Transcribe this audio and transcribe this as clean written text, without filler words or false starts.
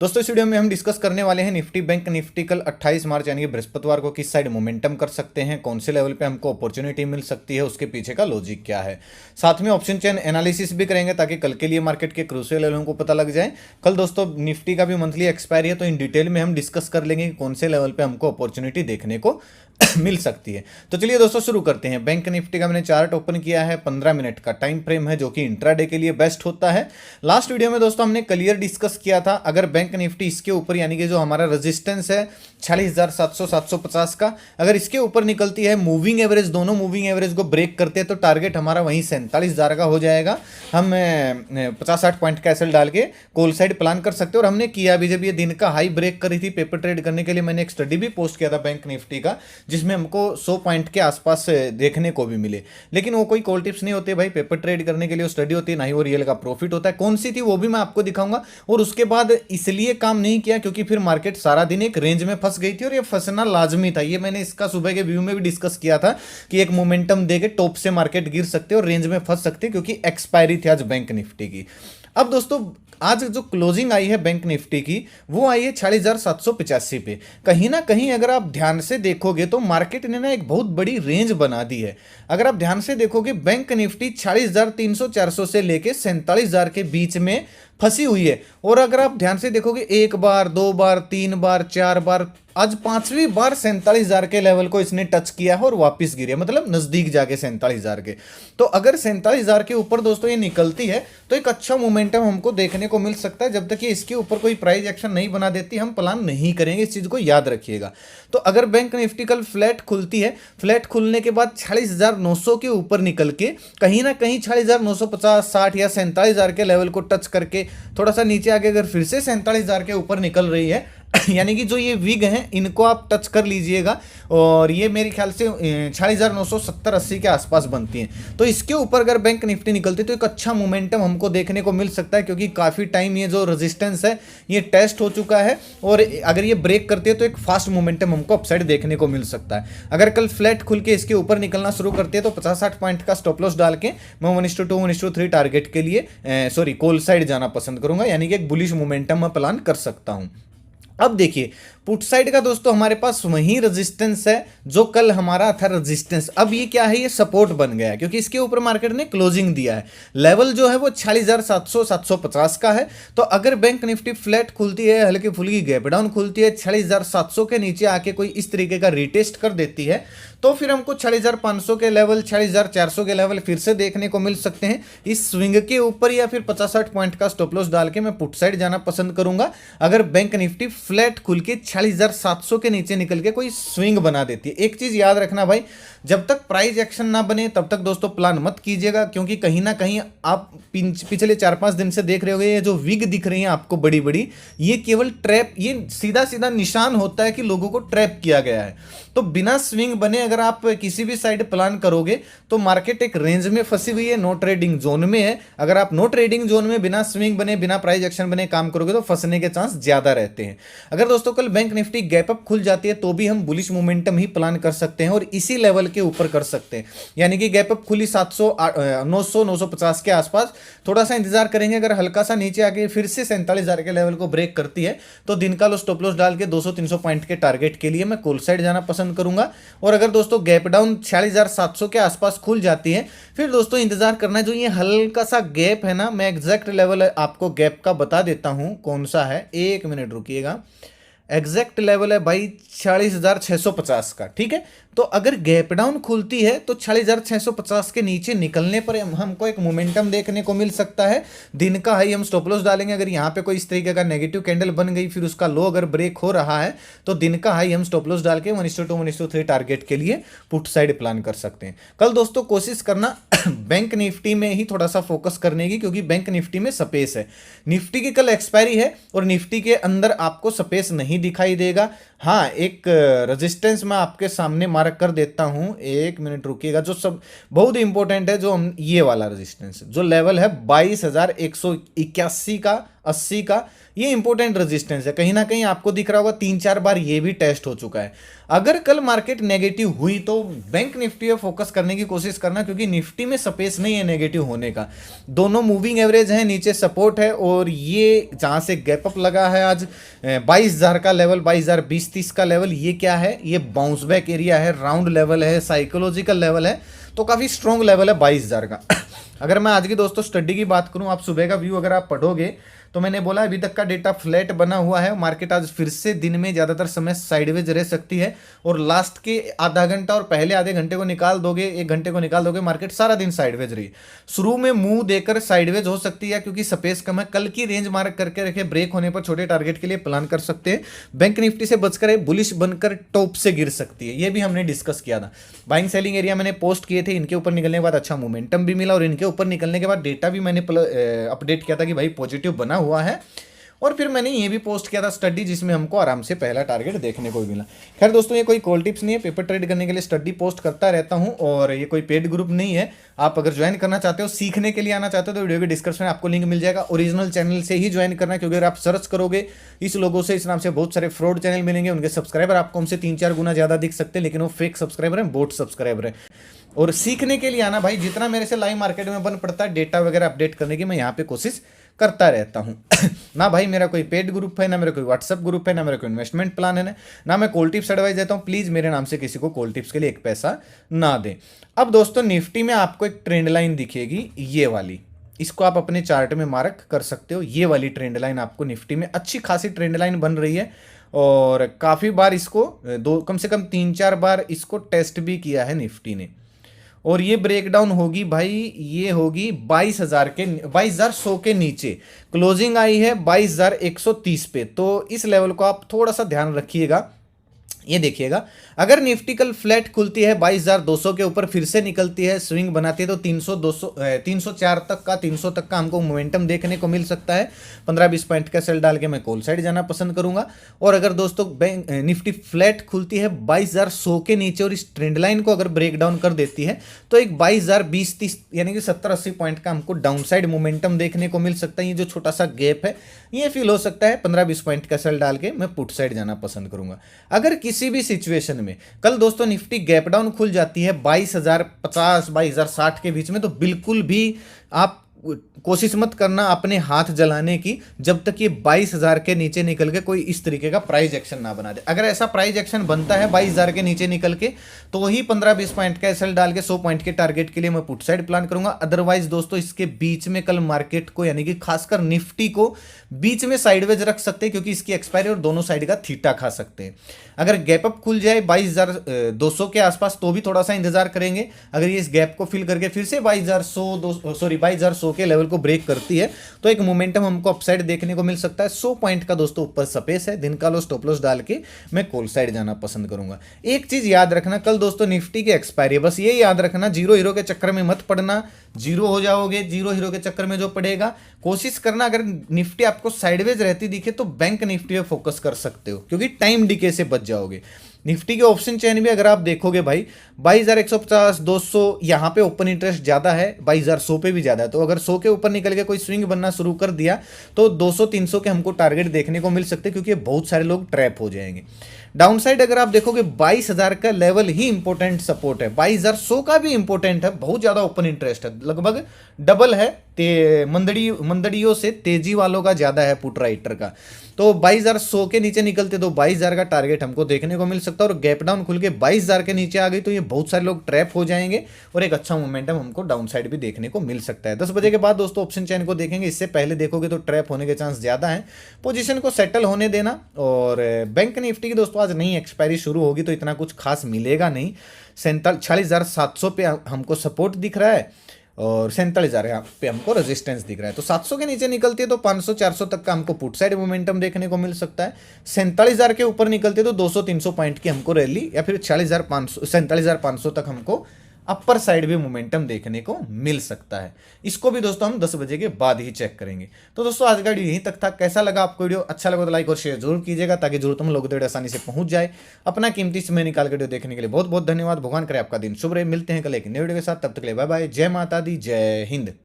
दोस्तों इस वीडियो में हम डिस्कस करने वाले हैं निफ्टी बैंक निफ्टी कल 28 मार्च यानी कि बृहस्पतिवार को किस साइड मोमेंटम कर सकते हैं, कौन से लेवल पे हमको अपॉर्चुनिटी मिल सकती है, उसके पीछे का लॉजिक क्या है। साथ में ऑप्शन चेन एनालिसिस भी करेंगे ताकि कल के लिए मार्केट के क्रूशियल लेवलों को पता लग जाए। कल दोस्तों निफ्टी का भी मंथली एक्सपायरी है, तो इन डिटेल में हम डिस्कस कर लेंगे कि कौन से लेवल पे हमको अपॉर्चुनिटी देखने को मिल सकती है। तो चलिए दोस्तों शुरू करते हैं। बैंक निफ्टी का मैंने चार्ट ओपन किया है, 15 मिनट का टाइम फ्रेम है जो कि इंट्राडे के लिए बेस्ट होता है। लास्ट वीडियो में दोस्तों हमने क्लियर डिस्कस किया था, अगर बैंक निफ्टी इसके ऊपर यानी कि जो हमारा रेजिस्टेंस है 46,700 750 का, अगर इसके ऊपर निकलती है, मूविंग एवरेज दोनों मूविंग एवरेज को ब्रेक करते हैं, तो टारगेट हमारा वहीं 47,000 का हो जाएगा। हम 50-60 पॉइंट का एसएल डाल के कॉल साइड प्लान कर सकते हैं। और हमने किया भी, जब ये दिन का हाई ब्रेक करी थी पेपर ट्रेड करने के लिए, मैंने एक स्टडी भी पोस्ट किया था बैंक निफ्टी का, जिसमें हमको 100 पॉइंट के आसपास देखने को भी मिले। लेकिन वो कोई कॉल टिप्स नहीं होते भाई, पेपर ट्रेड करने के लिए वो स्टडी होती है, ना ही वो रियल का प्रॉफिट होता है। कौन सी थी वो भी मैं आपको दिखाऊंगा। और उसके बाद इसलिए काम नहीं किया क्योंकि फिर मार्केट सारा दिन एक रेंज में फंस गई थी, और ये फंसना लाजमी था। ये मैंने इसका सुबह के व्यू में भी डिस्कस किया था कि एक मोमेंटम देके टॉप से मार्केट गिर सकते और रेंज में फंस सकते, क्योंकि एक्सपायरी थी आज बैंक निफ्टी की। अब दोस्तों आज जो क्लोजिंग आई है बैंक निफ्टी की, वो आई है 46,785 पे। कहीं ना कहीं अगर आप ध्यान से देखोगे तो मार्केट ने ना एक बहुत बड़ी रेंज बना दी है। अगर आप ध्यान से देखोगे, बैंक निफ्टी 46,300-400 से लेके 47,000 के बीच में फंसी हुई है। और अगर आप ध्यान से देखोगे, एक बार, दो बार, तीन बार, चार बार, आज पांचवी बार 47,000 के लेवल को इसने टच किया है और वापस गिरे, मतलब नजदीक जाके 47,000 के। तो अगर 47,000 के ऊपर दोस्तों ये निकलती है तो एक अच्छा मोमेंटम हमको देखने को मिल सकता है। जब तक ये इसके ऊपर कोई प्राइस एक्शन नहीं बना देती, हम प्लान नहीं करेंगे, इस चीज को याद रखिएगा। तो अगर बैंक निफ्टी कल फ्लैट खुलती है, फ्लैट खुलने के बाद 46,900 के ऊपर निकल के कहीं ना कहीं 46,950, 60 या 47,000 के लेवल को टच करके थोड़ा सा नीचे आके अगर फिर से 47,000 के ऊपर निकल रही है, यानी कि जो ये विग हैं इनको आप टच कर लीजिएगा, और ये मेरे ख्याल से 46,970-80 के आसपास बनती हैं। तो इसके ऊपर अगर बैंक निफ्टी निकलती है तो एक अच्छा मोमेंटम हमको देखने को मिल सकता है, क्योंकि काफ़ी टाइम ये जो रेजिस्टेंस है ये टेस्ट हो चुका है, और अगर ये ब्रेक करती है तो एक फास्ट मोमेंटम हमको अपसाइड देखने को मिल सकता है। अगर कल फ्लैट खुल के इसके ऊपर निकलना शुरू करती है तो 50-60 पॉइंट का स्टॉप लॉस डाल के मैं 1:2 1:3 टारगेट के लिए कॉल साइड जाना पसंद करूंगा, यानी कि एक बुलिश मोमेंटम मैं प्लान कर सकता हूं। अब देखिए पुट साइड का दोस्तों हमारे पास वही रेजिस्टेंस है जो कल हमारा था रेजिस्टेंस। अब ये क्या है, ये सपोर्ट बन गया है, क्योंकि इसके ऊपर मार्केट ने क्लोजिंग दिया है। लेवल जो है वो 46,700 750 का है। तो अगर बैंक निफ्टी फ्लैट खुलती है, हल्की फुल्की गैप डाउन खुलती है, 46,700 के नीचे आके कोई इस तरीके का रिटेस्ट कर देती है, तो फिर हमको 46,500 के लेवल, 46,400 के लेवल फिर से देखने को मिल सकते हैं इस स्विंग के ऊपर, या फिर 50-60 पॉइंट का स्टॉप लॉस डाल के मैं पुट साइड जाना पसंद करूंगा। अगर बैंक निफ्टी फ्लैट खुल के 46,700 के नीचे निकल के कोई स्विंग बना देती है। एक चीज याद रखना भाई, जब तक प्राइस एक्शन ना बने तब तक दोस्तों प्लान मत कीजिएगा, क्योंकि कहीं ना कहीं आप पिछले 4-5 दिन से देख रहे होंगे, ये जो विग दिख रही है आपको बड़ी बड़ी, ये केवल ट्रैप, ये सीधा सीधा निशान होता है कि लोगों को ट्रैप किया गया है। तो बिना स्विंग बने अगर आप किसी भी साइड प्लान करोगे तो मार्केट एक रेंज में फंसी हुई है, नो ट्रेडिंग जोन में है। अगर आप नो ट्रेडिंग जोन में बिना स्विंग बने, बिना प्राइस एक्शन बने काम करोगे तो फंसने के चांस ज्यादा रहते हैं। अगर दोस्तों कल बैंक निफ्टी गैप अप खुल जाती है तो भी हम बुलिश मोमेंटम ही प्लान कर सकते हैं और इसी लेवल के ऊपर कर सकते हैं। यानी कि गैप अप खुली 700 900 950 के आसपास, थोड़ा सा इंतजार करेंगे। अगर हल्का सा नीचे आके फिर से 47,000 के लेवल को ब्रेक करती है तो दिन का लो स्टॉप लॉस डाल के 200-300 पॉइंट के टारगेट के लिए मैं कॉल साइड जाना पसंद करूंगा। और अगर दोस्तों गैप डाउन 46,700 के आसपास खुल जाती है, फिर दोस्तों इंतजार करना है। जो ये हल्का सा गैप है ना, मैं एग्जैक्ट लेवल आपको गैप का बता देता हूं कौन सा है, 1 मिनट रुकिएगा। एग्जैक्ट लेवल है भाई 46,650 का, ठीक है। तो अगर गैप डाउन खुलती है तो 46,650 के नीचे निकलने पर हमको एक मोमेंटम देखने को मिल सकता है। दिन का हाई हम स्टॉप लॉस डालेंगे। अगर यहाँ पे कोई इस तरीके का नेगेटिव कैंडल बन गई, फिर उसका लो अगर ब्रेक हो रहा है, तो दिन का हाई हम स्टॉप लॉस डाल के 1:2 1:3 टारगेट के लिए पुट साइड प्लान कर सकते हैं। कल दोस्तों कोशिश करना बैंक निफ्टी में ही थोड़ा सा फोकस करने की, क्योंकि बैंक निफ्टी में स्पेस है। निफ्टी की कल एक्सपायरी है और निफ्टी के अंदर आपको स्पेस नहीं दिखाई देगा। हाँ, एक रेजिस्टेंस मैं आपके सामने मार्क कर देता हूं, 1 मिनट रुकिएगा, जो सब बहुत इंपॉर्टेंट है। जो हम ये वाला रेजिस्टेंस जो लेवल है 22,181 का 80 का, ये इंपॉर्टेंट रेजिस्टेंस है। कहीं ना कहीं आपको दिख रहा होगा 3-4 बार ये भी टेस्ट हो चुका है। अगर कल मार्केट नेगेटिव हुई तो बैंक निफ्टी पे फोकस करने की कोशिश करना, क्योंकि निफ्टी में स्पेस नहीं है नेगेटिव होने का। दोनों मूविंग एवरेज है, नीचे सपोर्ट है, और ये जहां से गैप अप लगा है आज 22,000 का लेवल, 22,020-30 का लेवल, ये क्या है, ये बाउंस बैक एरिया है, राउंड लेवल है, साइकोलॉजिकल लेवल है, तो काफी स्ट्रॉन्ग लेवल है 22,000 का। अगर मैं आज की दोस्तों स्टडी की बात करूं, आप सुबह का व्यू अगर आप पढ़ोगे तो मैंने बोला अभी तक का डेटा फ्लैट बना हुआ है। मार्केट आज फिर से दिन में ज्यादातर समय साइडवेज रह सकती है, और लास्ट के आधा घंटा और पहले आधे घंटे को निकाल दोगे, 1 घंटे को निकाल दोगे, मार्केट सारा दिन साइडवेज रही। शुरू में मुंह देकर साइडवेज हो सकती है क्योंकि स्पेस कम है। कल की रेंज मार्क करके रखे, ब्रेक होने पर छोटे टारगेट के लिए प्लान कर सकते हैं। बैंक निफ्टी से बचकर बुलिश बनकर टॉप से गिर सकती है, ये भी हमने डिस्कस किया था। बाइंग सेलिंग एरिया मैंने पोस्ट किए थे, इनके ऊपर निकलने के बाद अच्छा मोमेंटम भी मिला, और इनके ऊपर निकलने के बाद डेटा भी मैंने अपडेट किया था कि भाई पॉजिटिव बना हुआ है। और फिर मैंने ये भी पोस्ट किया था स्टडी, जिसमें हमको आराम से पहला टारगेट देखने को मिला। खैर दोस्तों, ये कोई कॉल टिप्स नहीं है, पेपर ट्रेड करने के लिए स्टडी पोस्ट करता रहता हूं, और ये कोई पेड ग्रुप नहीं है। आप अगर ज्वाइन करना चाहते हो, सीखने के लिए आना चाहते हो, तो वीडियो के डिस्क्रिप्शन में आपको लिंक मिल जाएगा। ओरिजिनल चैनल से ही ज्वाइन करना है, क्योंकि अगर आप सर्च करोगे इस लोगों से, इस नाम से बहुत सारे फ्रॉड चैनल मिलेंगे, उनके सब्सक्राइबर आपको हमसे 3-4 गुना ज्यादा दिख सकते हैं, लेकिन वो फेक सब्सक्राइबर हैं, बोट सब्सक्राइबर है। और सीखने के लिए आना भाई, जितना मेरे से लाइव मार्केट में बन पड़ता है डेटा वगैरह अपडेट करने की, मैं यहाँ पे कोशिश करता रहता हूँ। ना भाई मेरा कोई पेड ग्रुप है, ना मेरा कोई व्हाट्सअप ग्रुप है, ना मेरा कोई इन्वेस्टमेंट प्लान है, ना मैं कॉल टिप्स एडवाइस देता हूँ। प्लीज मेरे नाम से किसी को कॉल टिप्स के लिए 1 पैसा ना दें। अब दोस्तों, निफ्टी में आपको एक ट्रेंड लाइन दिखेगी, ये वाली, इसको आप अपने चार्ट में मार्क कर सकते हो। ये वाली ट्रेंड लाइन आपको निफ्टी में अच्छी खासी ट्रेंड लाइन बन रही है, और काफी बार इसको कम से कम 3-4 बार इसको टेस्ट भी किया है निफ्टी ने। और ये ब्रेकडाउन होगी भाई, ये होगी 22,100 के नीचे, क्लोजिंग आई है 22,130 पे। तो इस लेवल को आप थोड़ा सा ध्यान रखिएगा। ये देखिएगा, अगर निफ्टी कल फ्लैट खुलती है 22,200 के ऊपर, फिर से निकलती है, स्विंग बनाती है, तो 304 तक का, 300 तक का हमको मोमेंटम देखने को मिल सकता है। 15-20 पॉइंट का सेल डाल के मैं कॉल साइड जाना पसंद करूंगा। और अगर दोस्तों निफ्टी फ्लैट खुलती है 22,100 के नीचे, और इस ट्रेंड लाइन को अगर ब्रेक डाउन कर देती है, तो एक 22,020-30 यानी कि 70-80 पॉइंट का हमको डाउन साइड मोमेंटम देखने को मिल सकता है। ये जो छोटा सा गैप है, ये फील हो सकता है। 15-20 पॉइंट का सेल डाल के मैं पुट साइड जाना पसंद करूंगा। अगर किसी भी सिचुएशन में कल दोस्तों निफ्टी गैप डाउन खुल जाती है 22,050 22,060 के बीच में, तो बिल्कुल भी आप कोशिश मत करना अपने हाथ जलाने की, जब तक ये 22,000 के नीचे निकल के कोई इस तरीके का प्राइस एक्शन ना बना दे। अगर ऐसा प्राइस एक्शन बनता है 22,000 के नीचे निकल के, तो वही 15-20 पॉइंट का एसएल डाल के 100 पॉइंट के टारगेट के लिए मैं पुट साइड प्लान करूंगा। अदरवाइज दोस्तों, इसके बीच में कल मार्केट को, यानी कि खासकर निफ्टी को बीच में साइडवेज रख सकते हैं, क्योंकि इसकी एक्सपायरी और दोनों साइड का थीटा खा सकते हैं। अगर गैप अप खुल जाए 22,200 के आसपास, तो भी थोड़ा सा इंतजार करेंगे। अगर ये इस गैप को फिल करके फिर से 22,100 के लेवल को ब्रेक करती है, तो एक मोमेंटम हमको अपसाइड देखने को मिल सकता है। 100 पॉइंट का दोस्तों ऊपर स्पेस है, दिन का लो स्टॉप लॉस डाल के मैं कॉल साइड जाना पसंद करूंगा। एक चीज याद रखना, कल दोस्तों निफ्टी की एक्सपायरी, बस ये याद रखना, जीरो हीरो के चक्कर में मत पड़ना, जीरो हो जाओगे। जीरो हीरो के चक्कर में जो पड़ेगा, कोशिश करना अगर निफ्टी आपको साइडवेज रहती दिखे तो बैंक निफ्टी पे फोकस कर सकते हो, क्योंकि टाइम डीके से बच जाओगे। निफ्टी के ऑप्शन चेन भी अगर आप देखोगे भाई, 22,150 200 यहाँ पे ओपन इंटरेस्ट ज्यादा है, 22,100 पे भी ज्यादा है। तो अगर 100 के ऊपर निकल के कोई स्विंग बनना शुरू कर दिया, तो 200-300 के हमको टारगेट देखने को मिल सकते हैं, क्योंकि बहुत सारे लोग ट्रैप हो जाएंगे। डाउन साइड अगर आप देखोगे 22,000 का लेवल ही इंपॉर्टेंट सपोर्ट है, 22,100 का भी इंपॉर्टेंट है, बहुत ज्यादा ओपन इंटरेस्ट है, लगभग डबल है। मंदड़ियों से तेजी वालों का ज्यादा है पुट राइटर का। तो 22,100 के नीचे निकलते तो 22,000 का टारगेट हमको देखने को मिल सकता है, और गैप डाउन खुल के 22,000 के नीचे आ गई तो ये बहुत सारे लोग ट्रैप हो जाएंगे, और एक अच्छा मोमेंटम हमको डाउन साइड भी देखने को मिल सकता है। 10 बजे के बाद दोस्तों ऑप्शन चेन को देखेंगे, इससे पहले देखोगे तो ट्रैप होने के चांस ज्यादा है। पोजीशन को सेटल होने देना। और बैंक निफ्टी की दोस्तों आज नई एक्सपायरी शुरू होगी, तो इतना कुछ खास मिलेगा नहीं। 46,700 पे हमको सपोर्ट दिख रहा है, और 47,000 यहाँ पे हमको रेजिस्टेंस दिख रहा है। तो 700 के नीचे निकलती है तो 500-400 तक का हमको पुट साइड मोमेंटम देखने को मिल सकता है। 47,000 के ऊपर निकलती है तो 200-300 पॉइंट की हमको रैली, या फिर 47,500 तक हमको अपर साइड भी मोमेंटम देखने को मिल सकता है। इसको भी दोस्तों हम 10 बजे के बाद ही चेक करेंगे। तो दोस्तों आज का वीडियो यहीं तक था। कैसा लगा आपको वीडियो? अच्छा लगा तो लाइक और शेयर जरूर कीजिएगा, ताकि जरूर तुम लोग आसानी से पहुंच जाए। अपना कीमती समय निकाल के वीडियो देखने के लिए बहुत बहुत धन्यवाद। भगवान करे आपका दिन शुभ रहे। मिलते हैं कल एक नए वीडियो के साथ, तब तक के लिए बाय बाय। जय माता दी, जय हिंद।